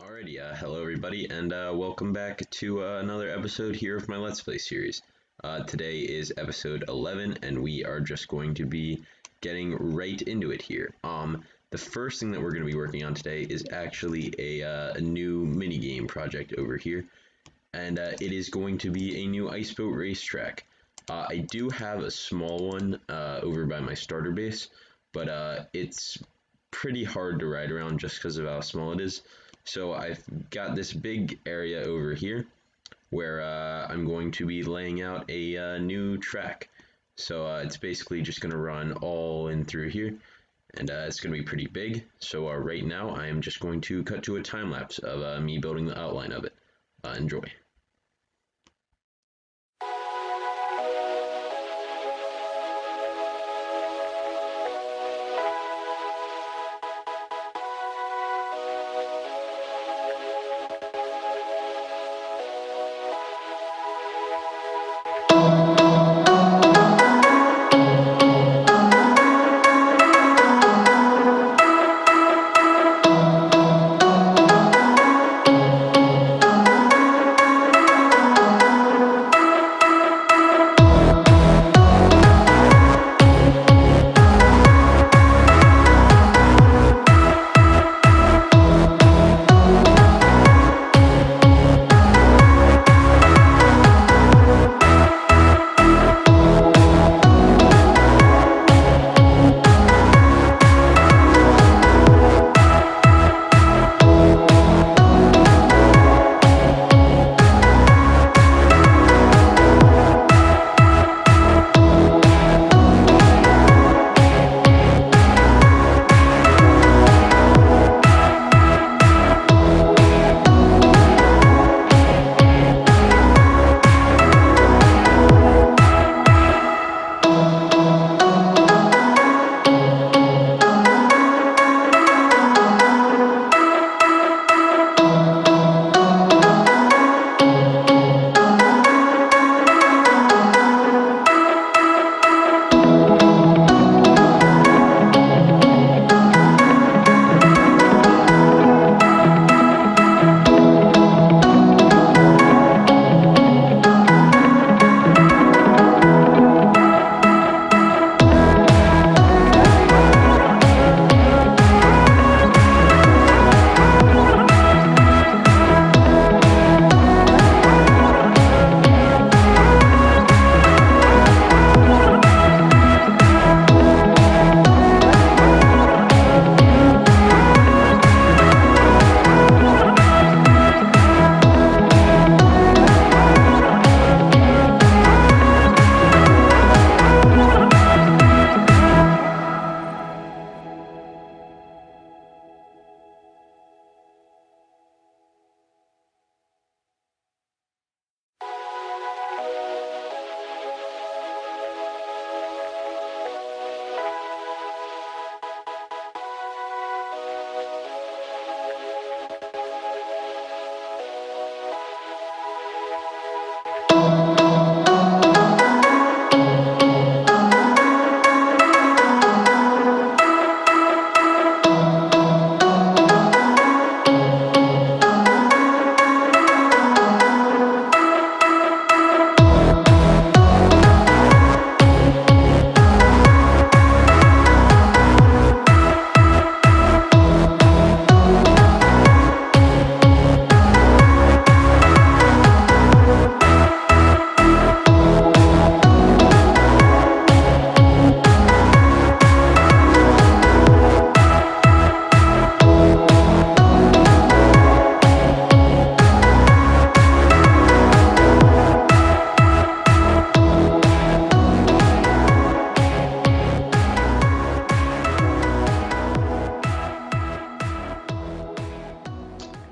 Alrighty, hello everybody, and welcome back to another episode here of my Let's Play series. Today is episode 11, and we are just going to be getting right into it here. The first thing that we're going to be working on today is actually a new mini-game project over here, and it is going to be a new ice boat racetrack. I do have a small one over by my starter base, but it's pretty hard to ride around just because of how small it is. So I've got this big area over here where I'm going to be laying out a new track. So it's basically just going to run all in through here, and it's going to be pretty big. So right now I am just going to cut to a time lapse of me building the outline of it. Enjoy.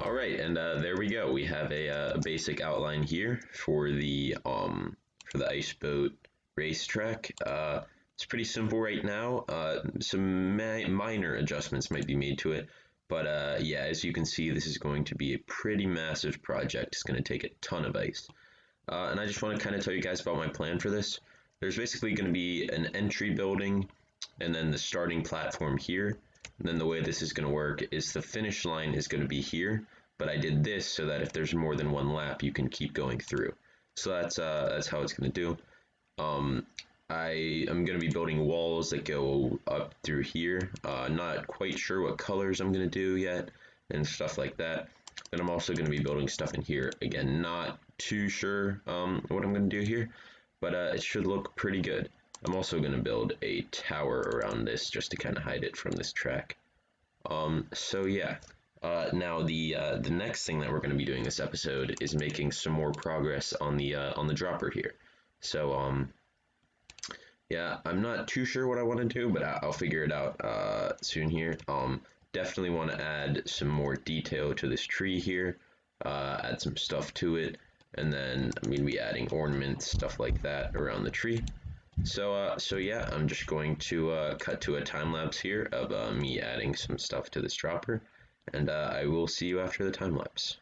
Alright, and there we go. We have a basic outline here for the ice boat racetrack. It's pretty simple right now. Some minor adjustments might be made to it, but yeah, as you can see, this is going to be a pretty massive project. It's going to take a ton of ice. And I just want to kind of tell you guys about my plan for this. There's basically going to be an entry building and then the starting platform here. And then the way this is going to work is the finish line is going to be here. but I did this so that if there's more than one lap, you can keep going through. So that's how it's going to do. I am going to be building walls that go up through here. Not quite sure what colors I'm going to do yet and stuff like that. And I'm also going to be building stuff in here. Again, not too sure what I'm going to do here, but it should look pretty good. I'm also going to build a tower around this just to kind of hide it from this track. So yeah. Now the next thing that we're going to be doing this episode is making some more progress on the dropper here. So yeah, I'm not too sure what I want to do, but I'll figure it out soon here. Definitely want to add some more detail to this tree here, add some stuff to it, and then I'm going to be adding ornaments, stuff like that around the tree. So yeah, I'm just going to cut to a time lapse here of me adding some stuff to this dropper, and I will see you after the time lapse.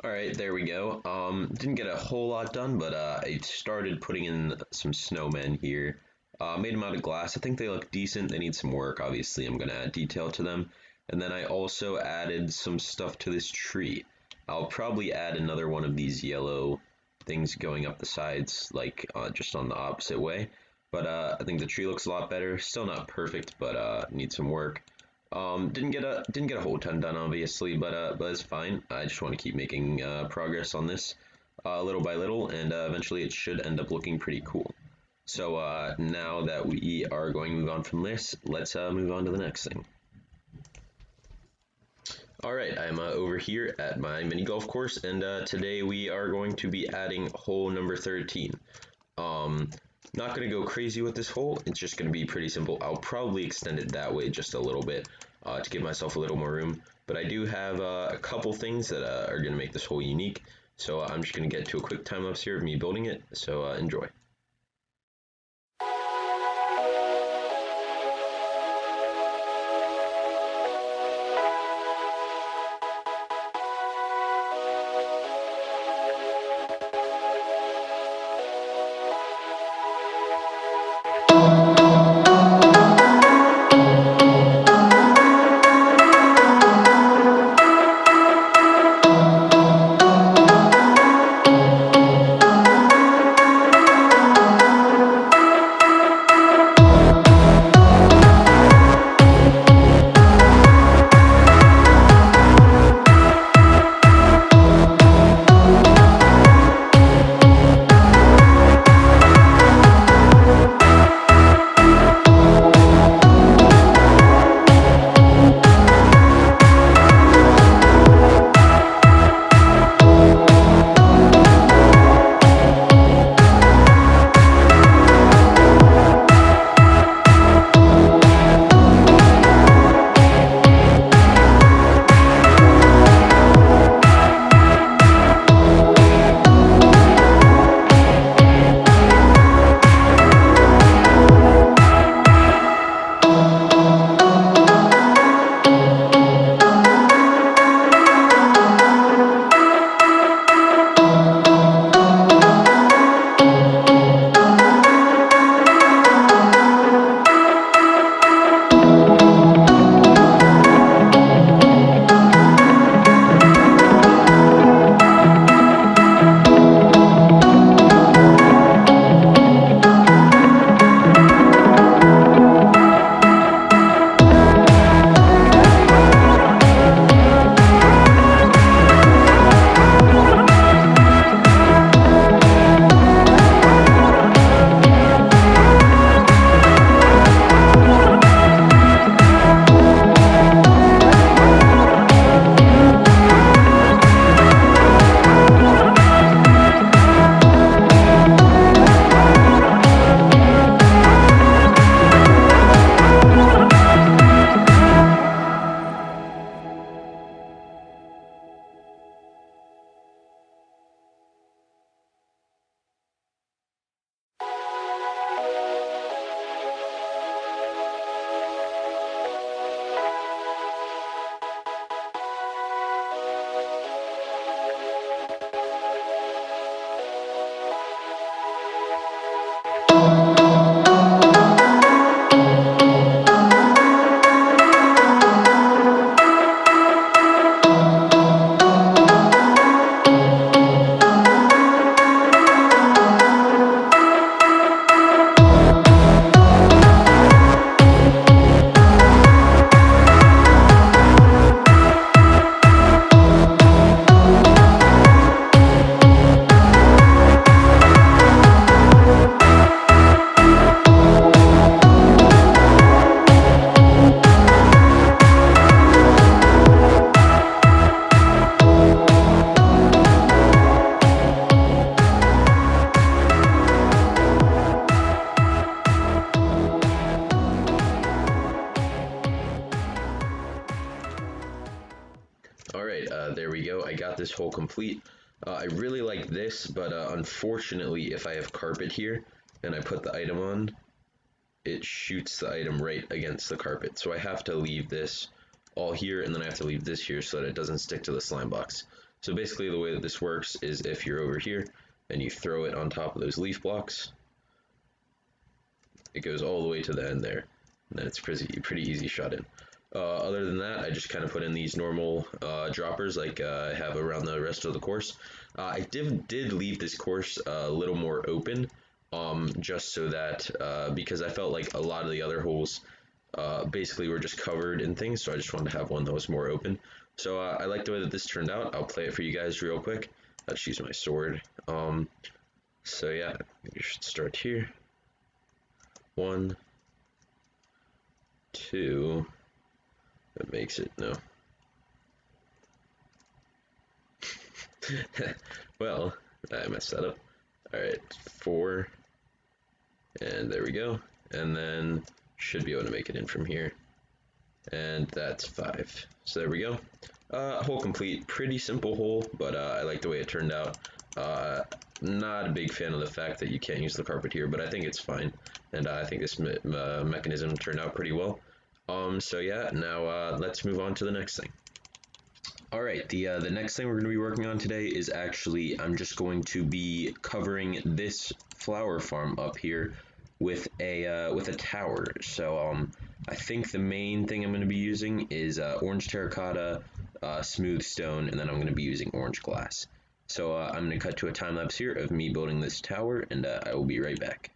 Alright, there we go. Didn't get a whole lot done, but I started putting in some snowmen here. Made them out of glass. I think they look decent. They need some work. Obviously, I'm going to add detail to them. And then I also added some stuff to this tree. I'll probably add another one of these yellow things going up the sides, like just on the opposite way. But I think the tree looks a lot better. Still not perfect, but needs some work. Didn't get a whole ton done, obviously, but it's fine. I just want to keep making progress on this little by little, and eventually it should end up looking pretty cool. So now that we are going to move on from this, let's move on to the next thing. Alright, I'm over here at my mini golf course, and today we are going to be adding hole number 13. Not going to go crazy with this hole, it's just going to be pretty simple. I'll probably extend it that way just a little bit to give myself a little more room, but I do have a couple things that are going to make this hole unique, so I'm just going to get to a quick time lapse here of me building it, so enjoy. there we go. I got this hole complete. I really like this, but unfortunately, if I have carpet here and I put the item on, it shoots the item right against the carpet. So I have to leave this all here, and then I have to leave this here so that it doesn't stick to the slime blocks. So basically the way that this works is if you're over here and you throw it on top of those leaf blocks, it goes all the way to the end there, and then it's pretty easy shot in. Other than that, I just kind of put in these normal droppers like I have around the rest of the course. I did leave this course a little more open, just so that because I felt like a lot of the other holes basically were just covered in things, so I just wanted to have one that was more open. So I like the way that this turned out. I'll play it for you guys real quick. I'll just use my sword. So yeah, you should start here. 1, 2. That makes it, no. Well, I messed that up. Alright, 4. And there we go. And then should be able to make it in from here. And that's 5. So there we go. Hole complete. Pretty simple hole, but I like the way it turned out. Not a big fan of the fact that you can't use the carpet here, but I think it's fine. And I think this mechanism turned out pretty well. So yeah, now let's move on to the next thing. Alright, the next thing we're going to be working on today is actually, I'm just going to be covering this flower farm up here with a tower. So I think the main thing I'm going to be using is orange terracotta, smooth stone, and then I'm going to be using orange glass. So I'm going to cut to a time lapse here of me building this tower, and I will be right back.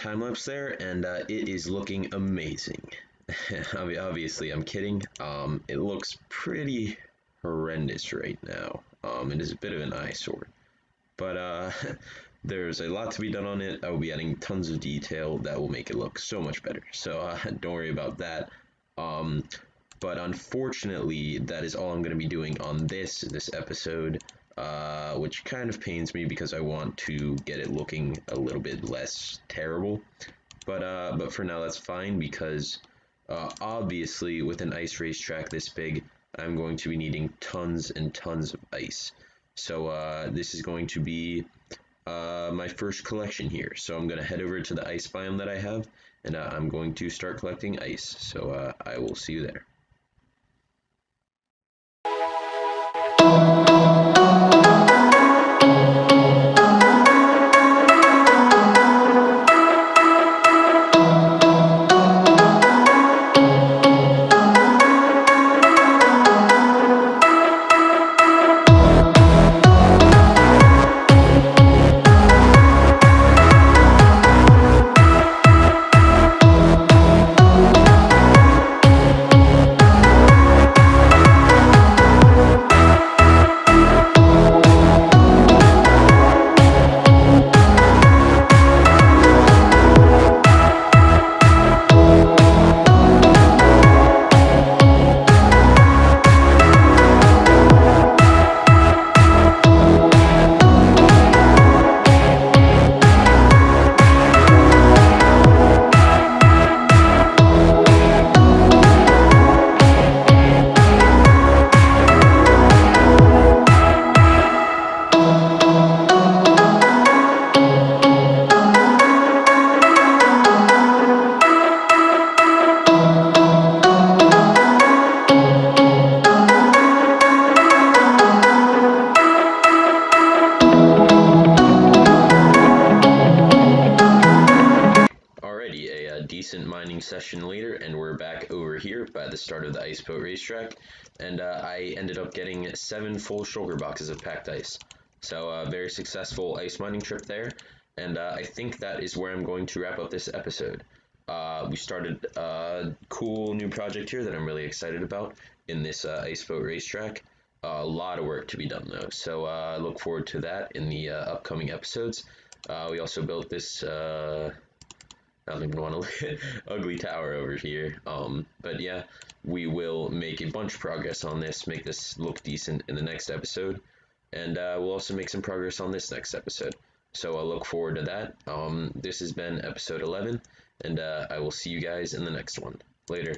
time lapse there, and it is looking amazing. Obviously, I'm kidding. It looks pretty horrendous right now. It is a bit of an eyesore, but there's a lot to be done on it. I will be adding tons of detail that will make it look so much better. So don't worry about that. But unfortunately, that is all I'm going to be doing on this episode, which kind of pains me because I want to get it looking a little bit less terrible. But for now, that's fine because obviously, with an ice racetrack this big, I'm going to be needing tons and tons of ice. So this is going to be my first collection here. So I'm going to head over to the ice biome that I have, and I'm going to start collecting ice. So I will see you there. Decent mining session later, and we're back over here by the start of the ice boat racetrack, and I ended up getting 7 full shulker boxes of packed ice. So a very successful ice mining trip there, and I think that is where I'm going to wrap up this episode. We started a cool new project here that I'm really excited about in this ice boat racetrack. A lot of work to be done though, so I look forward to that in the upcoming episodes. We also built this I don't even want to look at ugly tower over here. But yeah, we will make a bunch of progress on this, make this look decent in the next episode, and we'll also make some progress on this next episode. So I'll look forward to that. This has been episode 11, and I will see you guys in the next one. Later.